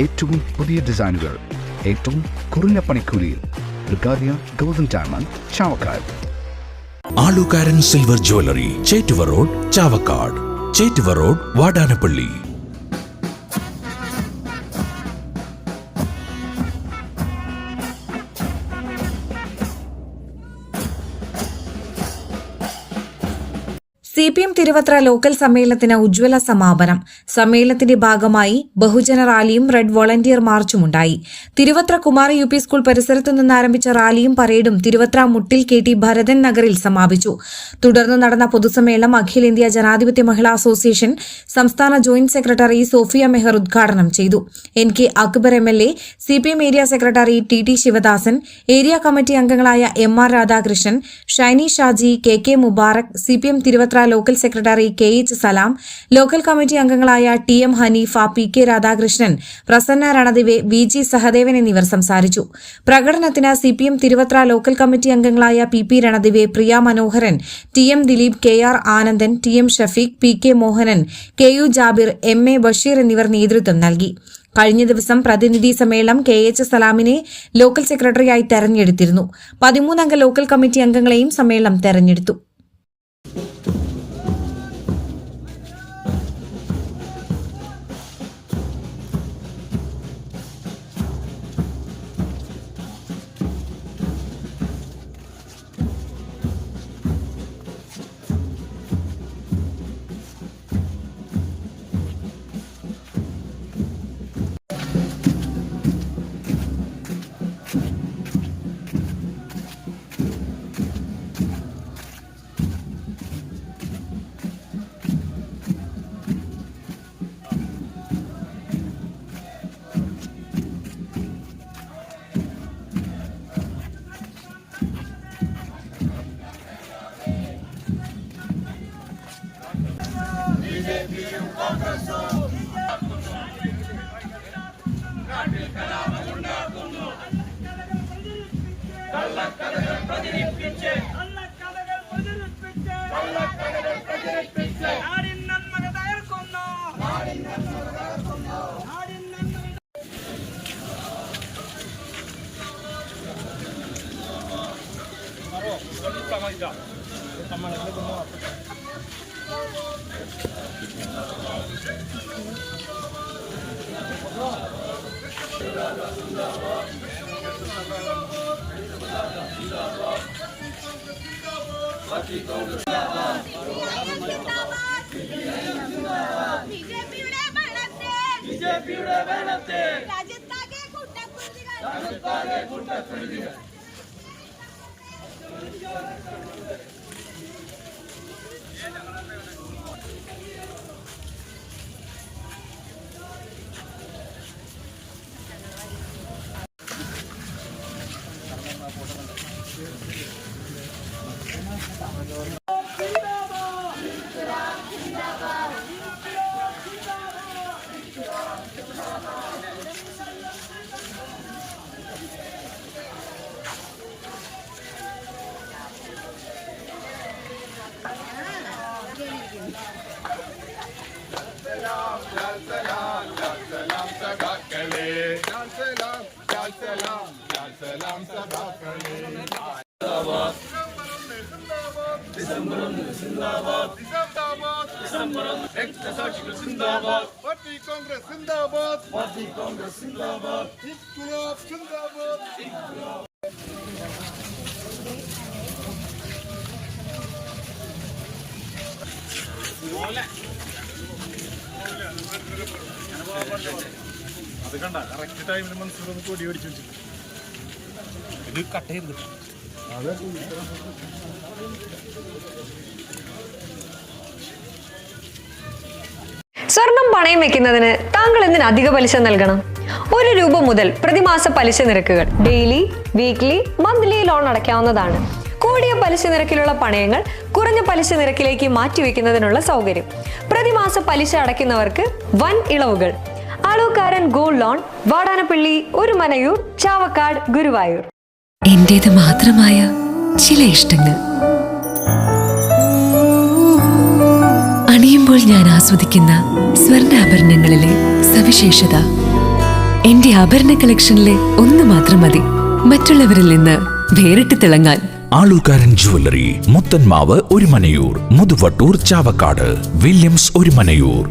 ഏറ്റവും പുതിയ ഡിസൈനുകൾ ഏറ്റവും കുറഞ്ഞ പണിക്കൂലിയിൽ. ബ്രിഗാദിയ golden diamond, Chavakkad. Alookkaran silver jewellery, Chettuva road, Chavakkad. Chettuva road, Vadanappally. CPM Thiruvathra local സമ്മേളനത്തിന് ഉജ്ജ്വല സമാപനം. സമ്മേളനത്തിന്റെ ഭാഗമായി ബഹുജന റാലിയും റെഡ് വോളണ്ടിയർ മാർച്ചുമുണ്ടായി. തിരുവത്ര കുമാർ UP സ്കൂൾ പരിസരത്തു നിന്ന് ആരംഭിച്ച റാലിയും പരേഡും തിരുവത്ര മുട്ടിൽ KT ഭരതൻ നഗറിൽ സമാപിച്ചു. തുടർന്ന് നടന്ന പൊതുസമ്മേളനം അഖിലേന്ത്യാ ജനാധിപത്യ മഹിളാ അസോസിയേഷൻ സംസ്ഥാന ജോയിന്റ് സെക്രട്ടറി സോഫിയ മെഹർ ഉദ്ഘാടനം ചെയ്തു. NK Akbar MLA, CPM area secretary TT Sivadasan, area committee അംഗങ്ങളായ MR Radhakrishnan, Shiny Shaji, KK Mubarak, CPM Thiruvathra local secretary KH Salam, local committee അംഗങ്ങളായ TM Haneefa, PK Radhakrishnan, Prasanna Ranadive, VG Sahadevan എന്നിവർ സംസാരിച്ചു. പ്രകടനത്തിന് CPM തിരുവത്ര ലോക്കൽ കമ്മിറ്റി അംഗങ്ങളായ PP Ranadive, Priya Manoharan, TM Dileep, KR Anandan, TM Shafeeq, PK Mohanan, KU Jabir, MA Basheer എന്നിവർ നേതൃത്വം നൽകി. കഴിഞ്ഞ ദിവസം പ്രതിനിധി സമ്മേളനം KH സലാമിനെ ലോക്കൽ സെക്രട്ടറിയായി തെരഞ്ഞെടുത്തിരുന്നു. 13 അംഗ ലോക്കൽ കമ്മിറ്റി അംഗങ്ങളെയും സമ്മേളനം തെരഞ്ഞെടുത്തു. ബിജെപിയുടെ ഭരണത്തിൽ രാജ്യത്താകെ കൂട്ടക്കുരുതികൾ. Parti Congress Zindabad. Parti Congress Zindabad. İnkılap Zindabad. İnkılap. അത് കണ്ട കറക്റ്റ് ടൈമിൽ മനസ്സിലൊന്ന് കൊടി ഓടിച്ചു വെച്ചു. ഇത് കട്ട് ചെയ്ത് സ്വർണം പണയം വെക്കുന്നതിന് താങ്കൾ എന്തിന് അധിക പലിശ നൽകണം? 1 രൂപ മുതൽ പ്രതിമാസ പലിശ നിരക്കുകൾ ഡെയിലി, വീക്ക്ലി, മന്ത്ലി ലോൺ അടയ്ക്കാവുന്നതാണ്. കൂടിയ പലിശ നിരക്കിലുള്ള പണയങ്ങൾ കുറഞ്ഞ പലിശ നിരക്കിലേക്ക് മാറ്റിവെക്കുന്നതിനുള്ള സൗകര്യം. പ്രതിമാസ പലിശ അടയ്ക്കുന്നവർക്ക് വൻ ഇളവുകൾ. ആലുകാരൻ ഗോൾഡ് ലോൺ, വാടാനപ്പള്ളി, ഒരുമനയൂർ, ചാവക്കാട്, ഗുരുവായൂർ. എന്റേത് മാത്രമായ ചില ഇഷ്ടങ്ങൾ അണിയുമ്പോൾ ഞാൻ ആസ്വദിക്കുന്ന സ്വർണ്ണാഭരണങ്ങളിലെ സവിശേഷത. എന്റെ ആഭരണ കളക്ഷനിലെ ഒന്ന് മാത്രം മതി മറ്റുള്ളവരിൽ നിന്ന് വേറിട്ട് തിളങ്ങാൻ. Alookkaran jewellery, Muthanmavu, Orumanayur, Muthuvattur, Chavakkad, Williams, Orumanayur.